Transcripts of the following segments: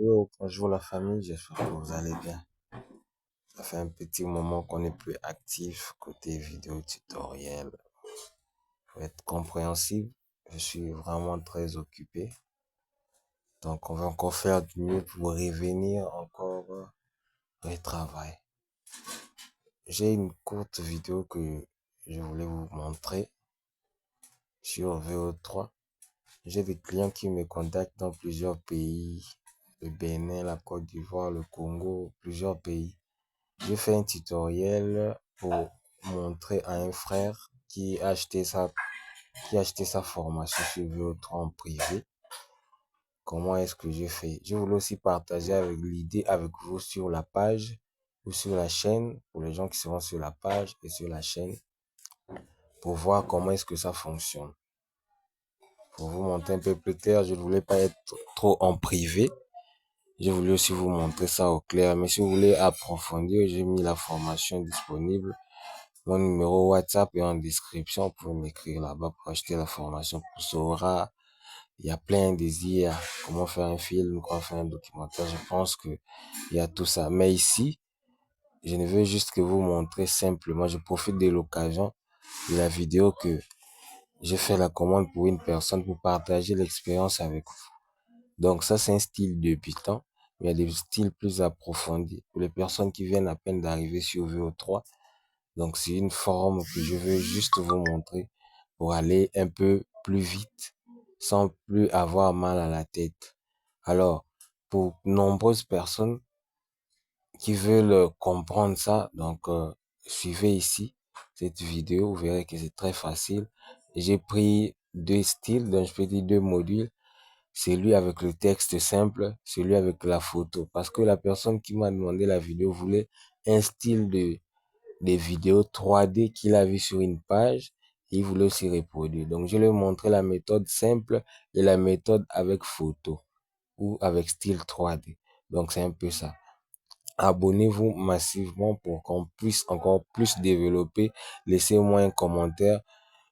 Yo, bonjour la famille, j'espère que vous allez bien. Ça fait un petit moment qu'on est plus actif côté vidéo tutoriel. Faut être compréhensible, je suis vraiment très occupé. Donc on va encore faire du mieux pour revenir encore au travail. J'ai une courte vidéo que je voulais vous montrer sur VO3. J'ai des clients qui me contactent dans plusieurs pays, le Bénin, la Côte d'Ivoire, le Congo, plusieurs pays. J'ai fait un tutoriel pour montrer à un frère qui a acheté sa formation sur VO3 en privé. Comment est-ce que j'ai fait? Je voulais aussi partager avec l'idée avec vous sur la page ou sur la chaîne, pour les gens qui seront sur la page et sur la chaîne, pour voir comment est-ce que ça fonctionne. Pour vous montrer un peu plus clair, je ne voulais pas être trop en privé. Je voulais aussi vous montrer ça au clair. Mais si vous voulez approfondir, j'ai mis la formation disponible. Mon numéro WhatsApp est en description. Vous pouvez m'écrire là-bas pour acheter la formation pour Sora. Il y a plein d'idées. Comment faire un film, comment faire un documentaire. Je pense que il y a tout ça. Mais ici, je ne veux juste que vous montrer simplement. Je profite de l'occasion de la vidéo que j'ai fait la commande pour une personne pour partager l'expérience avec vous. Donc ça, c'est un style débutant. Il y a des styles plus approfondis pour les personnes qui viennent à peine d'arriver sur VO3. Donc, c'est une forme que je veux juste vous montrer pour aller un peu plus vite sans plus avoir mal à la tête. Alors, pour nombreuses personnes qui veulent comprendre ça, donc suivez ici cette vidéo, vous verrez que c'est très facile. J'ai pris deux styles, donc je peux dire deux modules, celui avec le texte simple, celui avec la photo, parce que la personne qui m'a demandé la vidéo voulait un style de des vidéos 3D qu'il a vu sur une page et il voulait aussi reproduire. Donc, je lui ai montré la méthode simple et la méthode avec photo ou avec style 3D. Donc, c'est un peu ça. Abonnez-vous massivement pour qu'on puisse encore plus développer. Laissez-moi un commentaire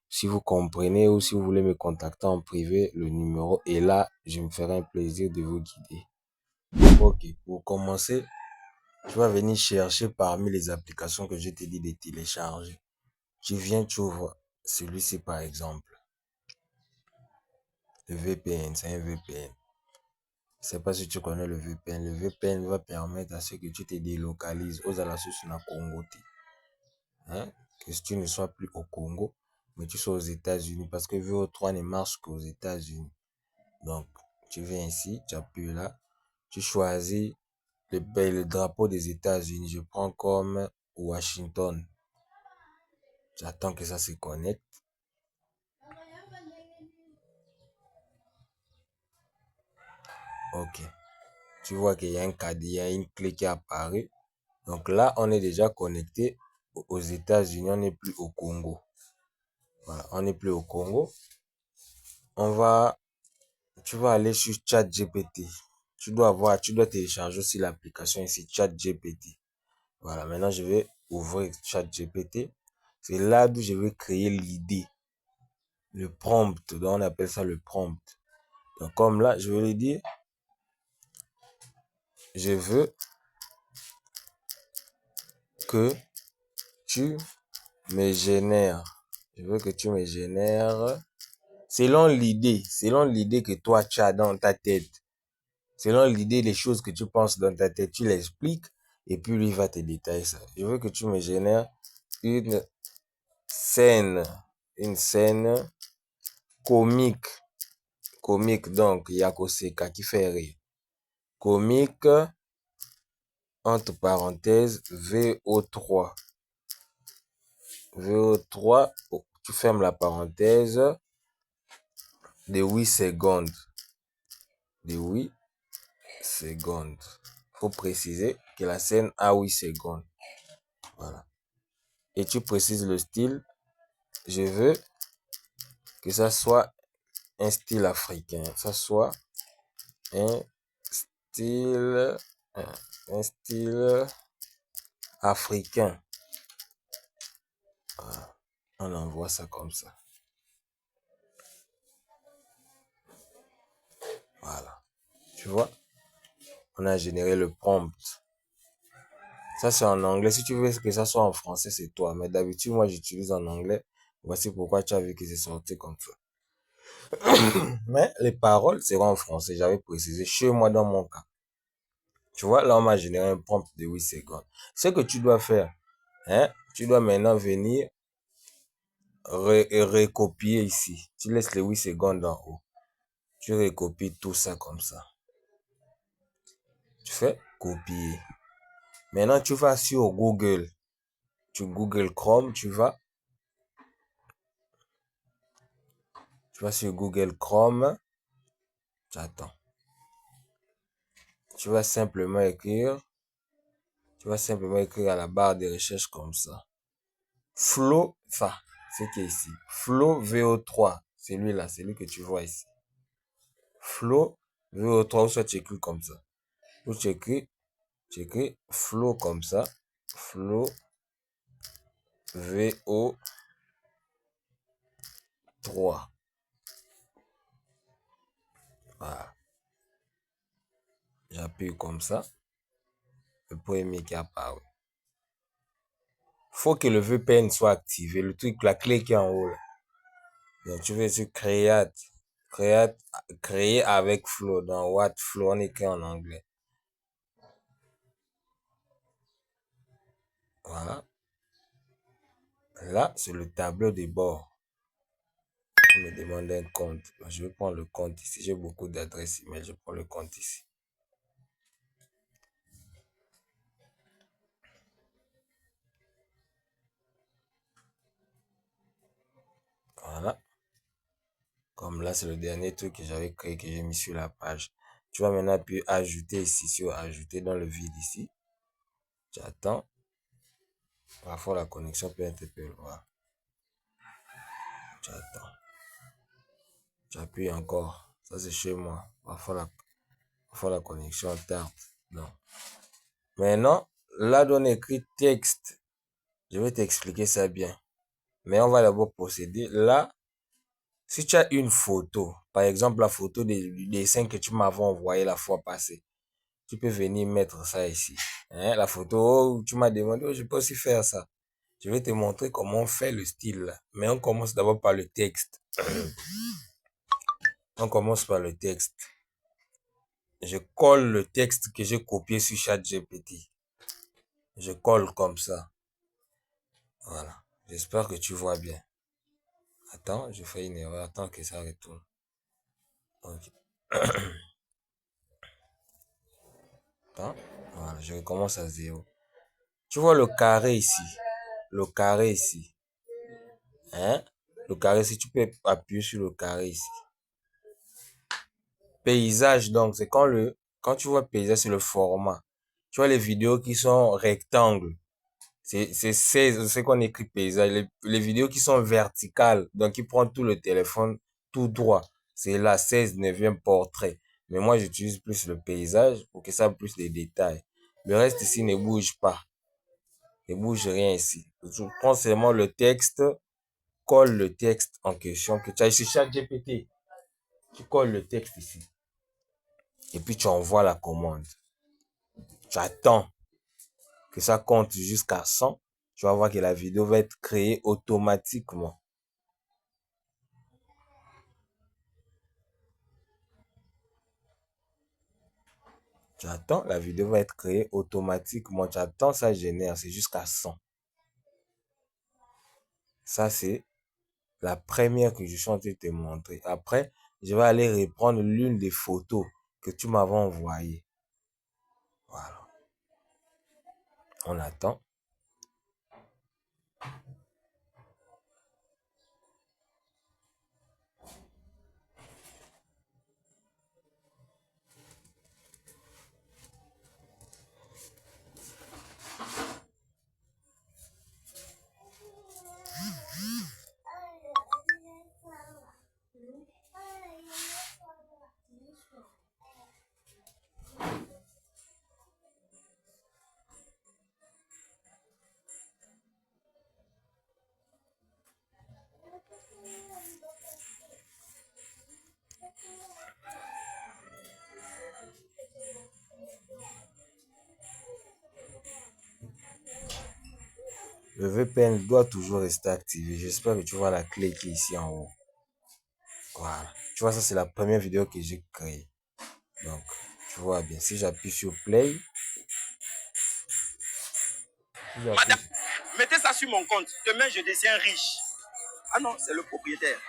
si vous comprenez ou si vous voulez me contacter en privé. Le numéro est là. Je me ferai un plaisir de vous guider. Ok, pour commencer, tu vas venir chercher parmi les applications que je t'ai dit de télécharger. Tu viens, tu ouvres celui-ci par exemple. Le VPN, c'est un VPN. Je sais pas si tu connais le VPN. Le VPN va permettre à ce que tu te délocalises aux alentours na Congo. Hein? Que si tu ne sois plus au Congo, mais tu sois aux États-Unis. Parce que VO3 ne marche qu'aux États-Unis. Donc, tu viens ici, tu appuies là. Tu choisis le drapeau des États-Unis. Je prends comme Washington. J'attends que ça se connecte. Ok. Tu vois qu'il y a un cadenas, il y a une clé qui apparaît. Donc là, on est déjà connecté aux États-Unis, on n'est plus au Congo. Voilà, on n'est plus au Congo. Tu vas aller sur ChatGPT. Tu dois télécharger aussi l'application ici, ChatGPT. Voilà, maintenant je vais ouvrir ChatGPT. C'est là d'où je vais créer l'idée. Le prompt, donc on appelle ça le prompt. Donc comme là, je vais lui dire, je veux que tu me génères. Je veux que tu me génères selon l'idée que toi tu as dans ta tête. Selon l'idée, les choses que tu penses dans ta tête, tu l'expliques et puis lui va te détailler ça. Je veux que tu me génères une scène, une scène comique. Comique, donc, Yakoseka qui fait rire. Comique, entre parenthèses, VO3. VO3, tu fermes la parenthèse de 8 secondes. De 8 secondes. Faut préciser que la scène a 8 secondes. Voilà. Et tu précises le style. Je veux que ça soit un style africain. Ça soit un style, un style africain. Voilà. On envoie ça comme ça. Voilà. Tu vois? On a généré le prompt. Ça, c'est en anglais. Si tu veux que ça soit en français, c'est toi. Mais d'habitude, moi, j'utilise en anglais. Voici pourquoi tu as vu que c'est sorti comme ça. Mais les paroles seront en français. J'avais précisé chez moi dans mon cas. Tu vois, là, on m'a généré un prompt de 8 secondes. Ce que tu dois faire, hein, tu dois maintenant venir recopier ici. Tu laisses les 8 secondes en haut. Tu recopies tout ça comme ça. Tu fais copier. Maintenant, tu vas sur Google. Tu Google Chrome, tu vas sur Google Chrome. J'attends. Tu vas simplement écrire à la barre de recherche comme ça. Flow, enfin, c'est qui est ici. Flow VO3. C'est lui-là, c'est lui que tu vois ici. Flow VO3, ou soit tu écris comme ça. Ou tu écris Flow comme ça. Flow VO3. Voilà. J'appuie comme ça. Le premier qui apparaît. Faut que le VPN soit activé. Le truc, la clé qui est en haut. Là. Donc, tu veux sur créer avec Flow. Dans What Flow, on écrit en anglais. Voilà. Là, c'est le tableau de bord. On me demande un compte. Je vais prendre le compte ici. J'ai beaucoup d'adresses email. Je prends le compte ici. Voilà. Comme là, c'est le dernier truc que j'avais créé, que j'ai mis sur la page. Tu vas maintenant appuyer ajouter ici, sur ajouter dans le vide ici. J'attends. Parfois, la connexion peut être un peu loin. J'attends. J'appuie encore. Ça, c'est chez moi. Parfois, la connexion tarde. Non. Maintenant, là, on écrit texte. Je vais t'expliquer ça bien. Mais on va d'abord procéder. Là, si tu as une photo, par exemple, la photo du dessin que tu m'avais envoyé la fois passée, tu peux venir mettre ça ici. Hein, la photo, tu m'as demandé, je peux aussi faire ça. Je vais te montrer comment on fait le style. Mais on commence d'abord par le texte. On commence par le texte. Je colle le texte que j'ai copié sur ChatGPT. Je colle comme ça. Voilà. J'espère que tu vois bien. Attends, je fais une erreur. Attends que ça retourne. Ok. Attends. Voilà, je recommence à zéro. Tu vois le carré ici. Le carré ici. Hein? Le carré, si tu peux appuyer sur le carré ici. Paysage, donc, c'est quand tu vois paysage, c'est le format. Tu vois les vidéos qui sont rectangles. C'est qu'on écrit paysage. Les vidéos qui sont verticales, donc qui prennent tout le téléphone tout droit. C'est la 16 neuvième portrait. Mais moi, j'utilise plus le paysage pour que ça ait plus de détails. Le reste ici ne bouge pas. Ne bouge rien ici. Je prends seulement le texte, colle le texte en question que tu as ici, ChatGPT. Tu colles le texte ici. Et puis tu envoies la commande. Tu attends que ça compte jusqu'à 100. Tu vas voir que la vidéo va être créée automatiquement. Tu attends, la vidéo va être créée automatiquement. Tu attends, ça génère, c'est jusqu'à 100. Ça, c'est la première que je suis en train de te montrer. Après, je vais aller reprendre l'une des photos que tu m'avais envoyées. Voilà. On attend. Le VPN doit toujours rester activé. J'espère que tu vois la clé qui est ici en haut. Voilà. Tu vois, ça, c'est la première vidéo que j'ai créée. Donc, tu vois bien. Si j'appuie sur play. Madame, mettez ça sur mon compte. Demain, je deviens riche. Ah non, c'est le propriétaire.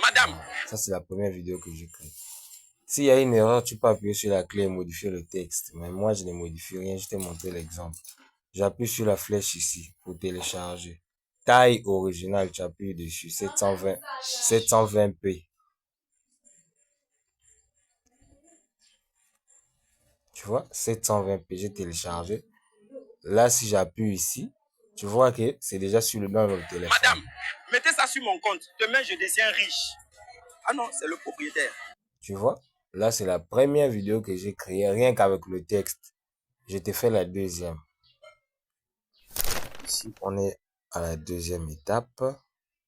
Madame. Voilà. Ça, c'est la première vidéo que j'ai créée. S'il y a une erreur, tu peux appuyer sur la clé et modifier le texte. Mais moi, je ne modifie rien. Je t'ai montré l'exemple. J'appuie sur la flèche ici pour télécharger. Taille originale, tu appuies dessus. 720p. Tu vois, 720p, j'ai téléchargé. Là, si j'appuie ici, tu vois que c'est déjà sur le dans le téléphone. Madame, mettez ça sur mon compte. Demain, je deviens riche. Ah non, c'est le propriétaire. Tu vois, là, c'est la première vidéo que j'ai créée, rien qu'avec le texte. Je t'ai fait la deuxième. Ici, on est à la deuxième étape.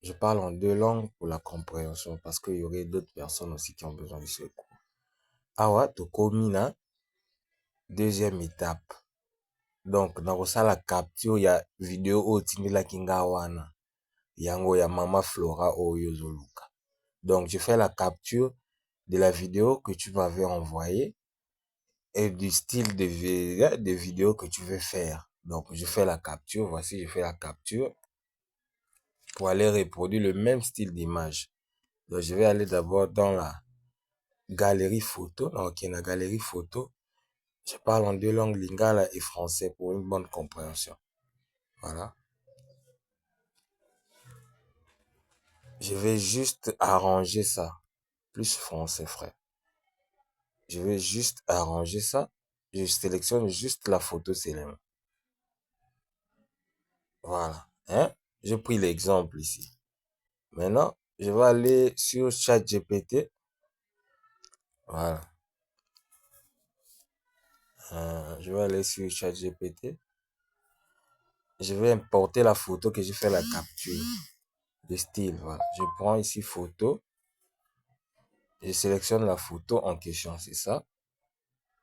Je parle en deux langues pour la compréhension parce qu'il y aurait d'autres personnes aussi qui ont besoin de ce cours. Awa, tokomina, deuxième étape. Donc, dans la capture, il y a vidéo otindi la kingawana. Yango ya mama Flora Oyozoluka. Donc, je fais la capture de la vidéo que tu m'avais envoyée et du style de vidéo que tu veux faire. Donc, je fais la capture. Voici, je fais la capture pour aller reproduire le même style d'image. Donc, je vais aller d'abord dans la galerie photo. Donc, dans la galerie photo, je parle en deux langues, lingala et français pour une bonne compréhension. Voilà. Je vais juste arranger ça. Plus français, frère. Je vais juste arranger ça. Je sélectionne juste la photo seulement. Voilà. Hein? J'ai pris l'exemple ici. Maintenant, je vais aller sur ChatGPT. Voilà. Je vais aller sur ChatGPT. Je vais importer la photo que j'ai fait la capture. Le style, voilà. Je prends ici photo. Je sélectionne la photo en question, c'est ça.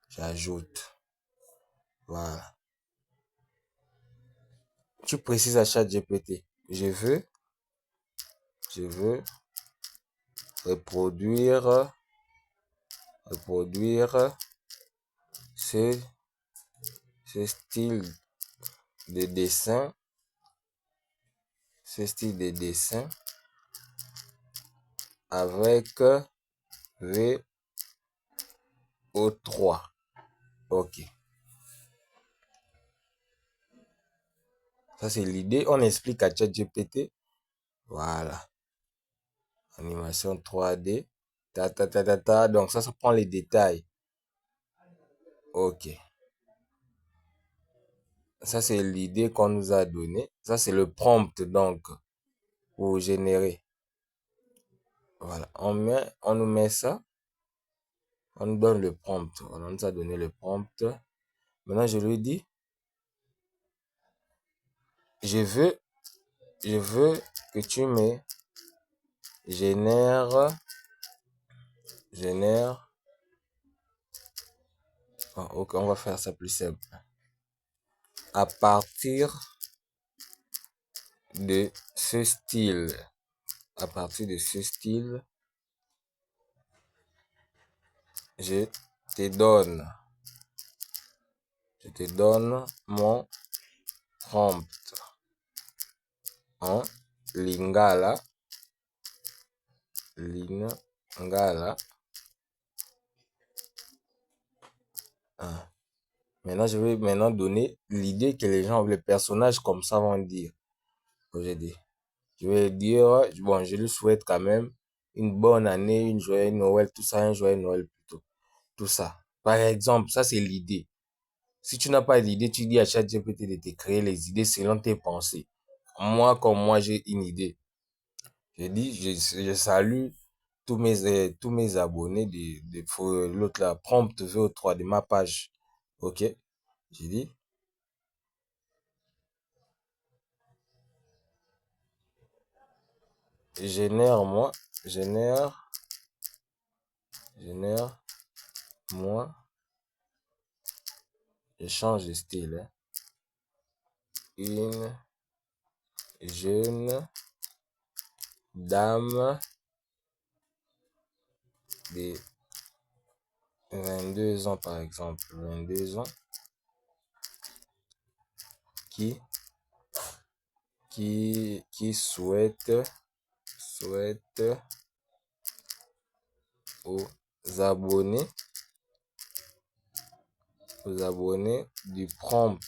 J'ajoute. Voilà. Tu précises à ChatGPT. Je veux reproduire ce, ce style de dessin, avec VO3. Ok. Ça, c'est l'idée. On explique à ChatGPT. Voilà. Animation 3D. Donc, ça prend les détails. Ok. Ça, c'est l'idée qu'on nous a donnée. Ça, c'est le prompt, donc, pour générer. Voilà. On nous met ça. On nous donne le prompt. On nous a donné le prompt. Maintenant, je lui dis, je veux que tu me génères. Ok, on va faire ça plus simple. À partir de ce style, je te donne mon prompt en lingala. Maintenant, je vais donner l'idée que les gens, les personnages comme ça vont dire. Je vais dire, bon, je lui souhaite quand même une bonne année, une joyeuse Noël, tout ça, un joyeux Noël plutôt. Tout ça. Par exemple, ça c'est l'idée. Si tu n'as pas d'idée, tu dis à ChatGPT de te créer les idées selon tes pensées. Moi, comme moi, j'ai une idée. Je dis, je salue tous mes abonnés de l'autre là, prompt VO3 de ma page. Ok? J'ai dit, génère-moi Je change de style. Hein. Une jeune dame de 22 ans, par exemple. 22 ans. Qui souhaite aux abonnés du prompt.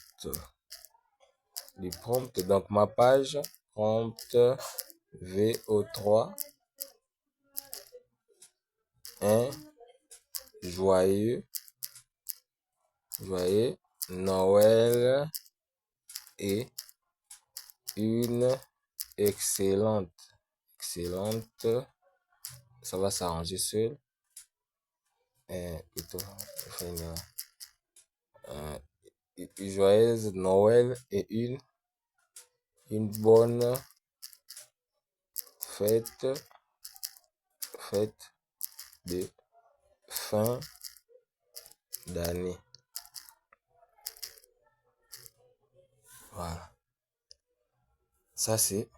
Donc ma page prompt VO3 un joyeux Noël et une excellente, ça va s'arranger seul. Plutôt, joyeuse Noël et une bonne fête de fin d'année. Voilà. Ça c'est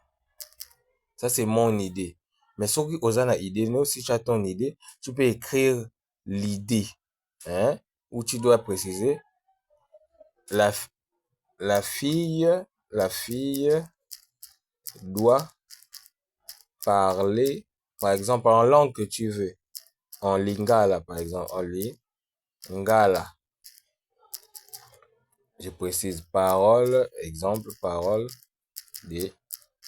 mon idée. Mais si tu as une idée, mais si tu as ton idée, tu peux écrire l'idée, hein, où tu dois préciser la fille doit parler, par exemple, en langue que tu veux. En lingala, par exemple, en lingala. Je précise parole, exemple, parole de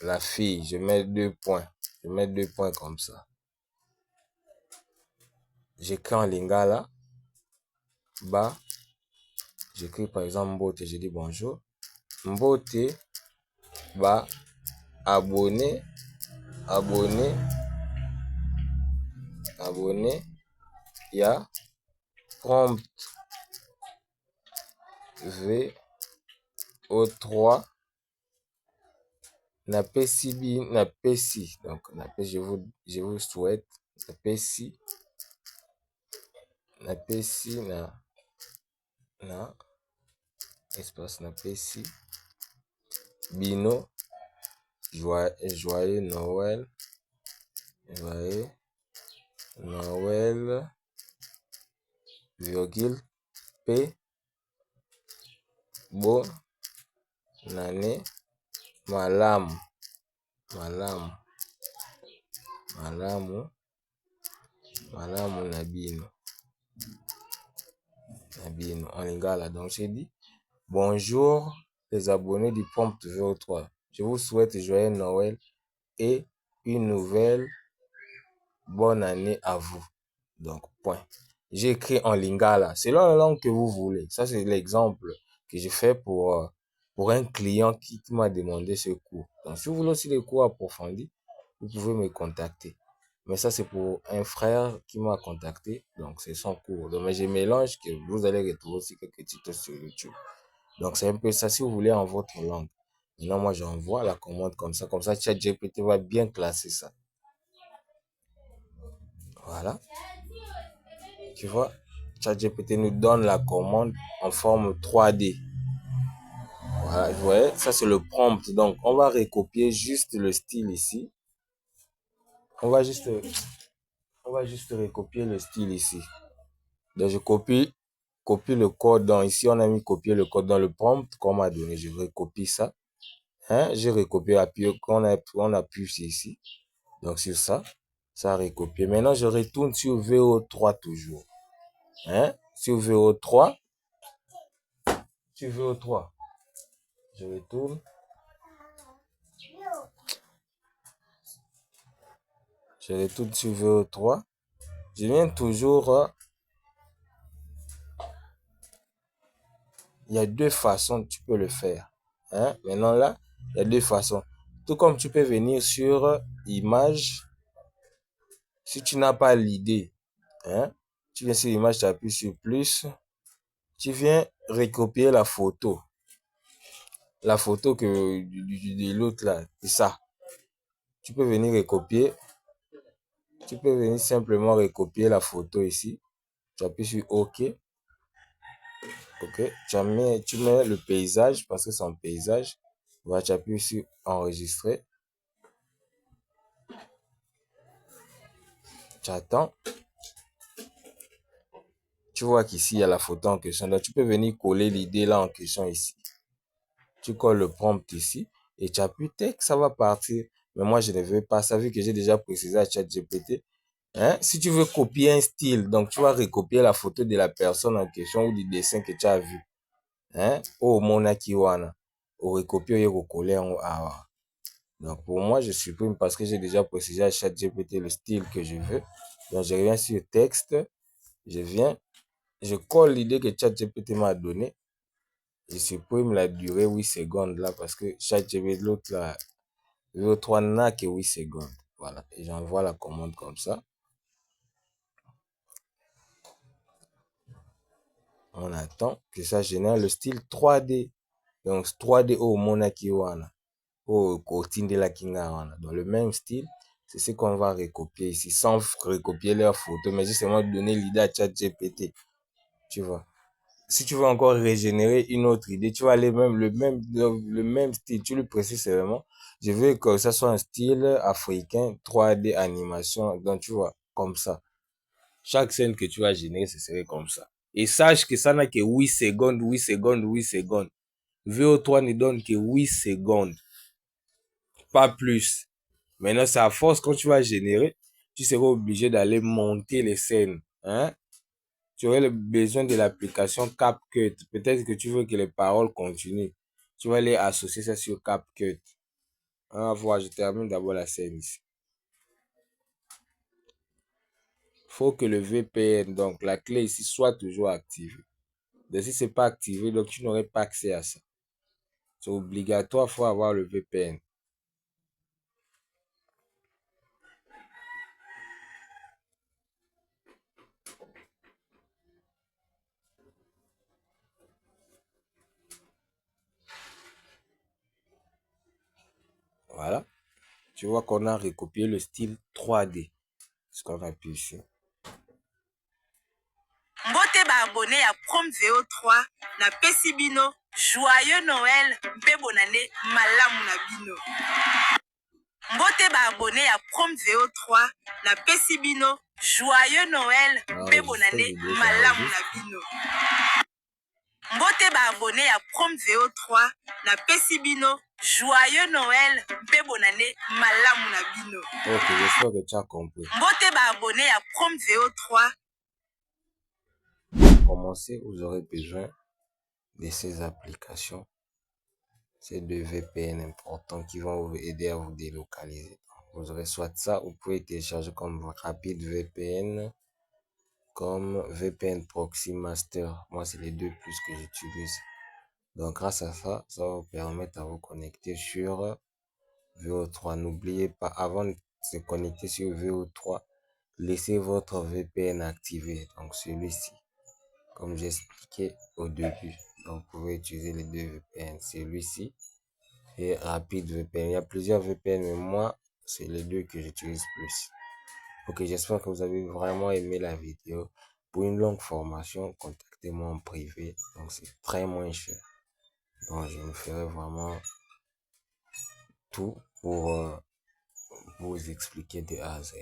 la fille. Je mets 2 points. Je mets 2 points comme ça. J'écris en lingala. Bas, j'écris par exemple Mbote, je dis bonjour. Mbote, bas, abonné, ya prompt VO3 napesi donc je vous souhaite napesi na espace napesi bino joyeux Noël virgule P bonne année malamu na bino en lingala. Donc j'ai dit bonjour les abonnés du prompt VO3. Je vous souhaite joyeux Noël et une nouvelle bonne année à vous. Donc point. J'ai écrit en lingala, selon la langue que vous voulez. Ça c'est l'exemple que j'ai fait pour un client qui m'a demandé ce cours. Donc si vous voulez aussi des cours approfondis, vous pouvez me contacter. Mais ça c'est pour un frère qui m'a contacté, donc c'est son cours. Donc mais je mélange que vous allez retrouver aussi quelques titres sur YouTube. Donc c'est un peu ça si vous voulez en votre langue. Maintenant moi j'envoie la commande comme ça ChatGPT va bien classer ça. Voilà. Tu vois, ChatGPT nous donne la commande en forme 3D. Voilà, vous voyez, ça c'est le prompt. Donc, on va recopier juste le style ici. On va juste recopier le style ici. Donc, je copie le code. Donc, ici, on a mis copier le code dans le prompt qu'on m'a donné. Je recopie ça. Hein? J'ai recopié, on appuie ici. Donc, sur ça, ça a recopié. Maintenant, je retourne sur VO3 toujours. Hein? Sur VO3. Je retourne. Je retourne sur VO3. Je viens toujours. Il y a 2 façons que tu peux le faire. Hein? Maintenant là, il y a 2 façons. Tout comme tu peux venir sur image. Si tu n'as pas l'idée, hein? Tu viens sur image, tu appuies sur plus. Tu viens recopier la photo. La photo de l'autre là, c'est ça. Tu peux venir recopier. Tu peux venir simplement recopier la photo ici. Tu appuies sur OK. Ok, tu mets le paysage parce que c'est un paysage. Voilà, tu appuies sur enregistrer. Tu attends. Tu vois qu'ici, il y a la photo en question. Donc, tu peux venir coller l'idée là en question ici. Tu colles le prompt ici et tu appuies texte, ça va partir. Mais moi, je ne veux pas ça vu que j'ai déjà précisé à ChatGPT. Hein? Si tu veux copier un style, donc tu vas recopier la photo de la personne en question ou du dessin que tu as vu. Hein? Oh, mona kiwana. Ou recopier ou recoller en ah. Donc, pour moi, je supprime parce que j'ai déjà précisé à ChatGPT le style que je veux. Donc, je reviens sur texte. Je colle l'idée que ChatGPT m'a donnée. Je supprime la durée 8 secondes là parce que ChatGPT, l'autre là, VO3 n'a que 8 secondes. Voilà. Et j'envoie la commande comme ça. On attend que ça génère le style 3D. Donc, 3D au Monaki Wana. Au Kotinde la Kinga Wana. Dans le même style, c'est ce qu'on va recopier ici, sans recopier leurs photos, mais justement donner l'idée à ChatGPT. Tu vois. Si tu veux encore régénérer une autre idée, tu vas aller même le même style. Tu lui précises vraiment. Je veux que ça soit un style africain, 3D animation. Donc, tu vois, comme ça. Chaque scène que tu vas générer, ce serait comme ça. Et sache que ça n'a que 8 secondes, 8 secondes, 8 secondes. VO3 ne donne que 8 secondes. Pas plus. Maintenant, c'est à force, quand tu vas générer, tu seras obligé d'aller monter les scènes. Hein? Tu aurais besoin de l'application CapCut. Peut-être que tu veux que les paroles continuent. Tu vas aller associer ça sur CapCut. On va voir, je termine d'abord la scène ici. Faut que le VPN, donc la clé ici, soit toujours activée. Donc, si c'est pas activé, donc tu n'aurais pas accès à ça. C'est obligatoire, faut avoir le VPN. Voilà. Tu vois qu'on a recopié le style 3D. Ce qu'on a pu ici. Mbote ba abonné à Prom VO3 na Pesibino. Joyeux Noël, mpe bonane malamu na bino. Mbote ba abonné à Prom VO3 na Pesibino. Joyeux Noël, mpe bonane malamu na bino. Mbote ba abonné à Prom VO3 na Pesibino. Joyeux Noël, mpe bonane malamu na bino. Ok, j'espère que tu as compris. Mbote ba abonné à Prom VO3. Pour commencer, vous aurez besoin de ces applications. Ces deux VPN importants qui vont vous aider à vous délocaliser. Vous aurez soit ça, vous pouvez télécharger comme Rapid VPN, comme VPN Proxy Master. Moi, c'est les deux plus que j'utilise. Donc, grâce à ça, ça va vous permettre à vous connecter sur VO3. N'oubliez pas, avant de se connecter sur VO3, laissez votre VPN activé. Donc, celui-ci, comme j'ai expliqué au début. Donc, vous pouvez utiliser les deux VPN. Celui-ci et Rapid VPN. Il y a plusieurs VPN, mais moi, c'est les deux que j'utilise plus. Ok, j'espère que vous avez vraiment aimé la vidéo. Pour une longue formation, contactez-moi en privé. Donc, c'est très moins cher. Donc, je me ferai vraiment tout pour vous expliquer de A à Z.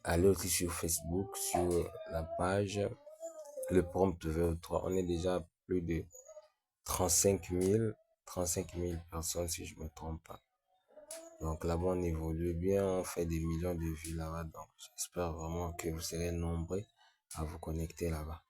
Allez aussi sur Facebook, sur la page Le Prompt VO3. On est déjà à plus de 35 000 personnes si je ne me trompe pas. Donc là-bas, on évolue bien, on fait des millions de vues là-bas. Donc j'espère vraiment que vous serez nombreux à vous connecter là-bas.